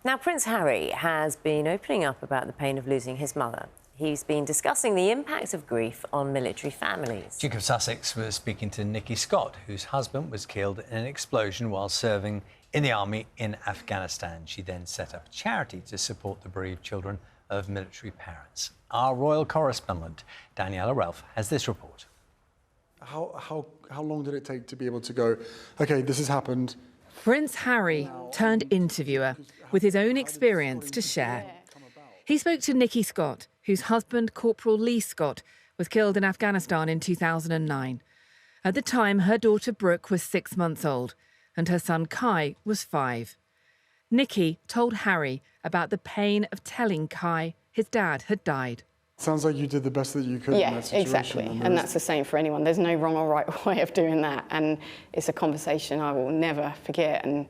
Now, Prince Harry has been opening up about the pain of losing his mother. He's been discussing the impact of grief on military families. Duke of Sussex was speaking to Nicky Scott, whose husband was killed in an explosion while serving in the army in Afghanistan. She then set up a charity to support the bereaved children of military parents. Our royal correspondent, Daniela Ralph, has this report. How long did it take to be able to go, OK, this has happened? Prince Harry turned interviewer with his own experience to share. He spoke to Nicky Scott, whose husband, Corporal Lee Scott, was killed in Afghanistan in 2009. At the time, her daughter Brooke was 6 months old and her son Kai was 5. Nicky told Harry about the pain of telling Kai his dad had died. Sounds like you did the best that you could in that situation. Exactly. And that's the same for anyone. There's no wrong or right way of doing that. And it's a conversation I will never forget. And,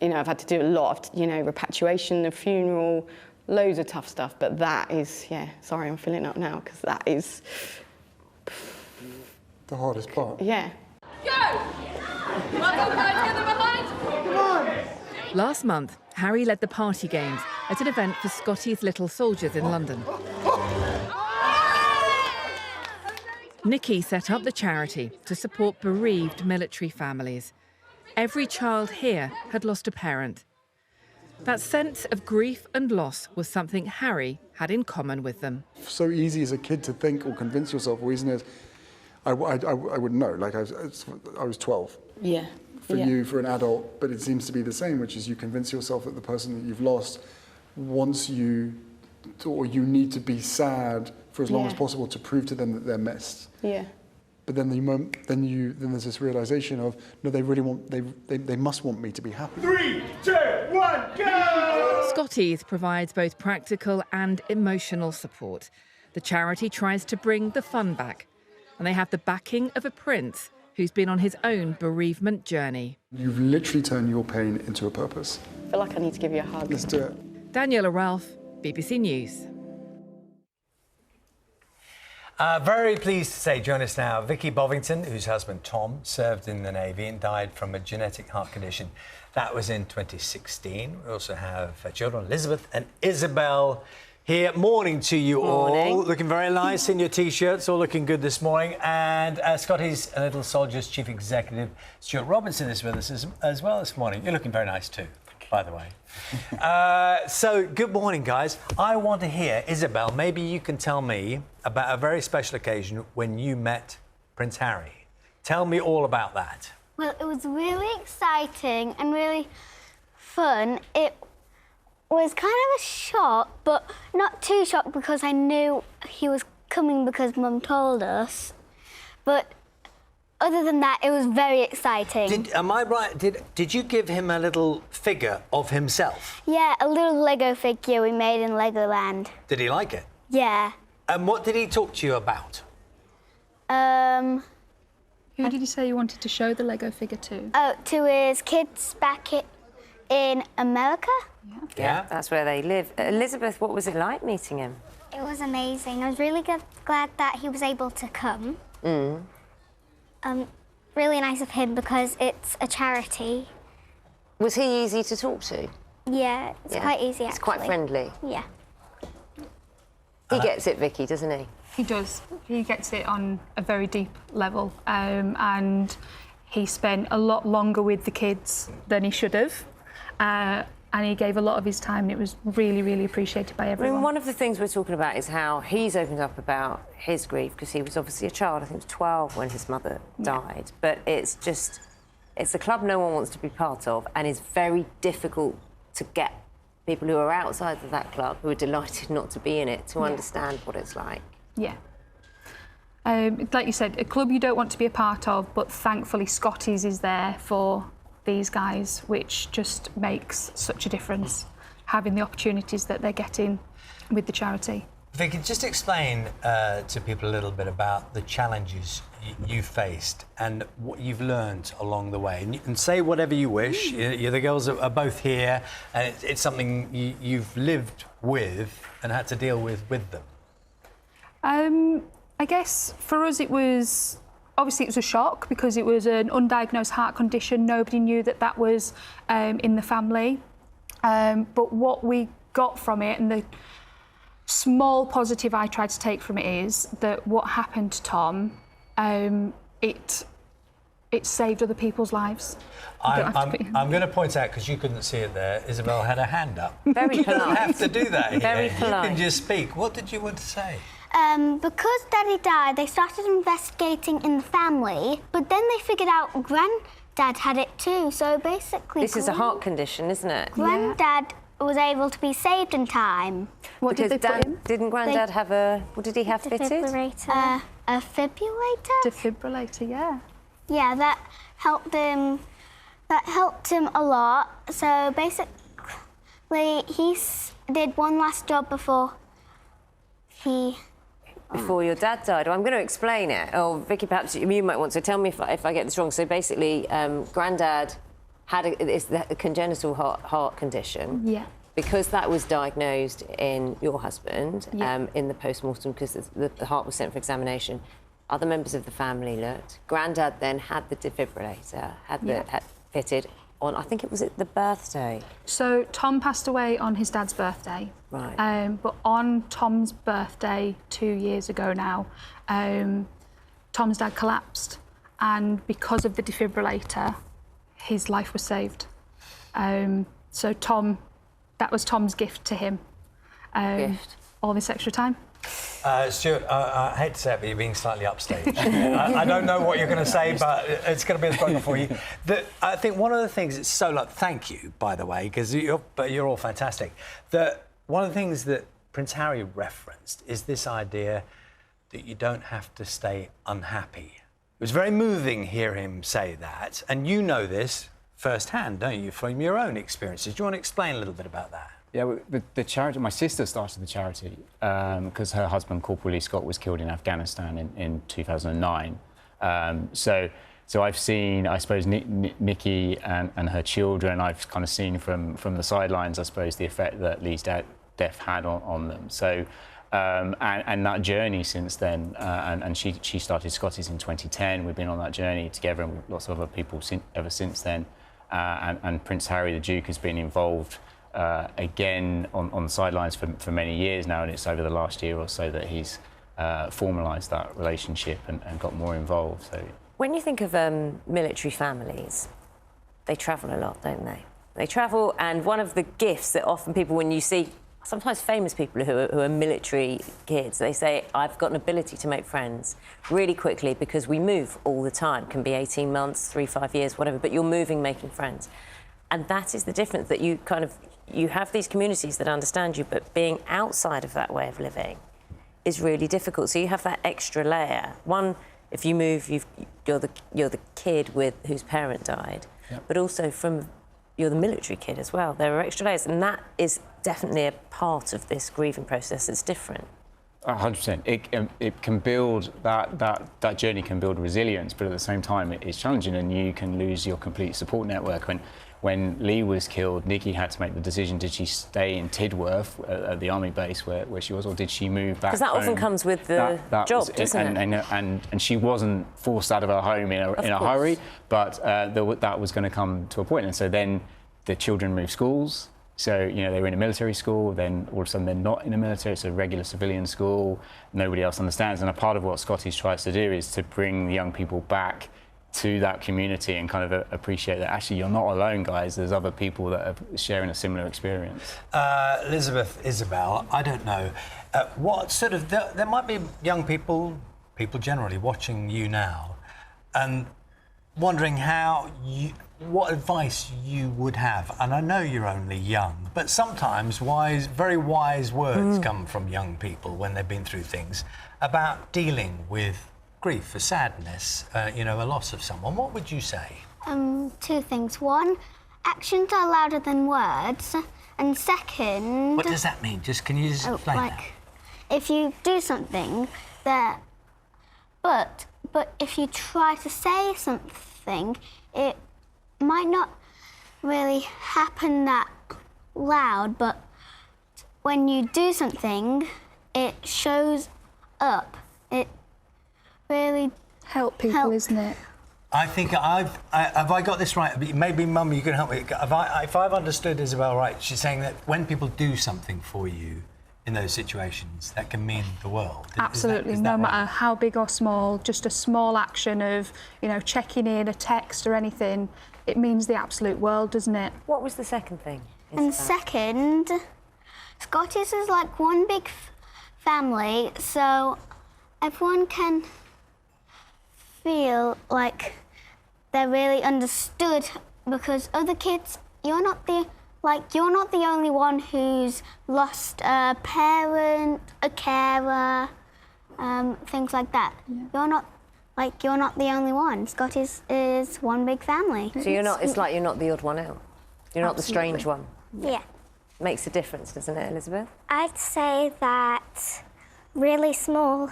you know, I've had to do a lot of, you know, repatriation, the funeral, loads of tough stuff. But that is, yeah, sorry, I'm filling up now because that is... the hardest part. Yeah. Go! Welcome, guys, together behind! Come on! Last month, Harry led the party games at an event for Scotty's Little Soldiers in London. Nicky set up the charity to support bereaved military families. Every child here had lost a parent. That sense of grief and loss was something Harry had in common with them. So easy as a kid to think or convince yourself, or isn't it? I wouldn't know, like I was 12. Yeah. For you, for an adult, but it seems to be the same, which is you convince yourself that the person that you've lost wants you, or you need to be sad for as long as possible to prove to them that they're missed. Yeah. But then then there's this realization of, no, they really want, they must want me to be happy. 3, 2, 1, go! Scotty's provides both practical and emotional support. The charity tries to bring the fun back, and they have the backing of a prince who's been on his own bereavement journey. You've literally turned your pain into a purpose. I feel like I need to give you a hug. Let's do it. Daniela Ralph, BBC News. Very pleased to say, join us now, Vicky Bovington, whose husband Tom served in the Navy and died from a genetic heart condition. That was in 2016. We also have children, Elizabeth and Isabelle, here. Morning to you all. Looking very nice in your T-shirts, all looking good this morning. And Scotty's Little Soldiers Chief Executive, Stuart Robinson, is with us as well this morning. You're looking very nice too, by the way. So, good morning, guys. I want to hear, Isabelle, maybe you can tell me about a very special occasion when you met Prince Harry. Tell me all about that. Well, it was really exciting and really fun. It was kind of a shock, but not too shocked because I knew he was coming because Mum told us. But other than that, it was very exciting. Am I right? Did you give him a little figure of himself? Yeah, a little Lego figure we made in Legoland. Did he like it? Yeah. And what did he talk to you about? Who did you say you wanted to show the Lego figure to? Oh, to his kids back in America. Yeah, that's where they live. Elizabeth, what was it like meeting him? It was amazing. I was really glad that he was able to come. Really nice of him because it's a charity. Was he easy to talk to? Yeah, it's quite easy, actually. It's quite friendly. Yeah. He gets it, Vicky, doesn't he? He does. He gets it on a very deep level, and he spent a lot longer with the kids than he should have. And he gave a lot of his time, and it was really, really appreciated by everyone. I mean, one of the things we're talking about is how he's opened up about his grief, because he was obviously a child. I think he was 12 when his mother died. But it's a club no one wants to be part of, and it's very difficult to get people who are outside of that club, who are delighted not to be in it, to understand what it's like. Yeah. Like you said, a club you don't want to be a part of, but thankfully Scotty's is there for these guys, which just makes such a difference, having the opportunities that they're getting with the charity. Vicky, just explain to people a little bit about the challenges you faced and what you've learned along the way. And you can say whatever you wish. The girls are both here, and it's something you've lived with and had to deal with them. I guess for us it was... Obviously, it was a shock because it was an undiagnosed heart condition. Nobody knew that was in the family. But what we got from it, and the small positive I tried to take from it, is that what happened to Tom, it saved other people's lives. I'm going to point out, because you couldn't see it there, Isabelle had her hand up. Very You polite. don't have to do that here. Very You polite. can just speak. What did you want to say? Because Daddy died, they started investigating in the family, but then they figured out Granddad had it too. So basically, This is a heart condition, isn't it? Granddad was able to be saved in time. What did they put in? Didn't Granddad have a... What did he have fitted? A defibrillator? Defibrillator, yeah. Yeah, that helped him. That helped him a lot. So basically, he did one last job before your dad died. Well, I'm going to explain it. Or Vicky, perhaps you might want to tell me if I get this wrong. So basically, Granddad had a congenital heart condition. Yeah. Because that was diagnosed in your husband, Yeah. in the post-mortem, because the heart was sent for examination. Other members of the family looked. Granddad then had the defibrillator, had fitted on, I think it was the birthday. So Tom passed away on his dad's birthday. Right. But on Tom's birthday 2 years ago now, Tom's dad collapsed, and because of the defibrillator, his life was saved. So that was Tom's gift to him. Gift. All this extra time. Stuart, I hate to say it, but you're being slightly upstaged. I don't know what you're going to say, but it's going to be a struggle for you. I think one of the things that's thank you, by the way, because you're all fantastic. One of the things that Prince Harry referenced is this idea that you don't have to stay unhappy. It was very moving to hear him say that, and you know this firsthand, don't you, from your own experiences. Do you want to explain a little bit about that? Yeah, the charity. My sister started the charity because her husband, Corporal Lee Scott, was killed in Afghanistan in 2009. So I've seen, I suppose, Nikki and her children. I've kind of seen from the sidelines, I suppose, the effect that Lee's death had on them. So and that journey since then, and she started Scotty's in 2010. We've been on that journey together, and lots of other people ever since then. And Prince Harry, the Duke, has been involved. Again on the sidelines for many years now, and it's over the last year or so that he's formalised that relationship and got more involved. So, when you think of military families, they travel a lot, don't they? They travel, and one of the gifts that often people, when you see sometimes famous people who are military kids, they say, I've got an ability to make friends really quickly because we move all the time. It can be 18 months, 3-5 years, whatever, but you're moving, making friends. And that is the difference, that you have these communities that understand you, but being outside of that way of living is really difficult. So you have that extra layer. One, if you move, you're the kid whose parent died, yep. But also you're the military kid as well. There are extra layers, and that is definitely a part of this grieving process. It's different. 100%. It can build that journey can build resilience, but at the same time, it's challenging, and you can lose your complete support network. When Lee was killed, Nikki had to make the decision: did she stay in Tidworth at the army base where she was, or did she move back? Because that often comes with the job, doesn't it? And she wasn't forced out of her home in a hurry, but that was going to come to a point. And so then the children moved schools. So, they were in a military school, then all of a sudden they're not in a military, it's a regular civilian school, nobody else understands. And a part of what Scotty tries to do is to bring the young people back to that community and kind of appreciate that actually you're not alone, guys. There's other people that are sharing a similar experience. Elizabeth, Isabelle, I don't know. What sort of... There might be young people generally, watching you now and wondering what advice you would have. And I know you're only young, but sometimes very wise words come from young people when they've been through things about dealing with grief, a sadness, a loss of someone. What would you say? 2 things. One, actions are louder than words. And second... What does that mean? Can you just explain that? If you do something that... But if you try to say something, it might not really happen that loud, but when you do something, it shows up. It really help people, isn't it? I think have I got this right? Maybe, Mum, you can help me. If I've understood Isabelle right, she's saying that when people do something for you in those situations, that can mean the world. Absolutely, is that no right? matter how big or small, just a small action of, checking in, a text or anything, it means the absolute world, doesn't it? What was the second thing? And second, Scotty's is like one big family, so everyone can feel like they're really understood, because other kids, you're not the only one who's lost a parent, a carer, things like that. Yeah. You're not the only one. Scotty's is one big family. So you're not. It's like you're not the odd one out. You're not the strange one. Yeah. Makes a difference, doesn't it, Elizabeth? I'd say that really small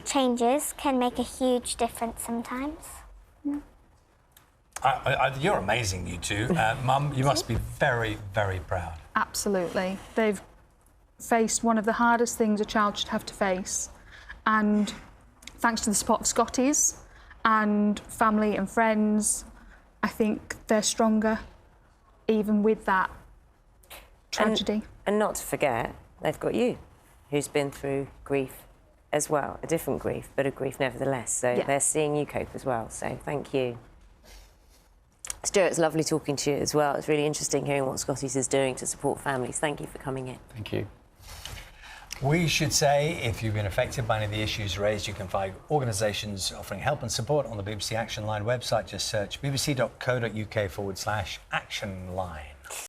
changes can make a huge difference sometimes. You're amazing, you two. Mum, you must be very, very proud. Absolutely. They've faced one of the hardest things a child should have to face. And thanks to the support of Scotty's and family and friends, I think they're stronger, even with that tragedy. And not to forget, they've got you, who's been through grief as well. A different grief, but a grief nevertheless. So they're seeing you cope as well. So thank you. Stuart, it's lovely talking to you as well. It's really interesting hearing what Scotty's is doing to support families. Thank you for coming in. Thank you. We should say, if you've been affected by any of the issues raised, you can find organisations offering help and support on the BBC Action Line website. Just search bbc.co.uk/Action Line.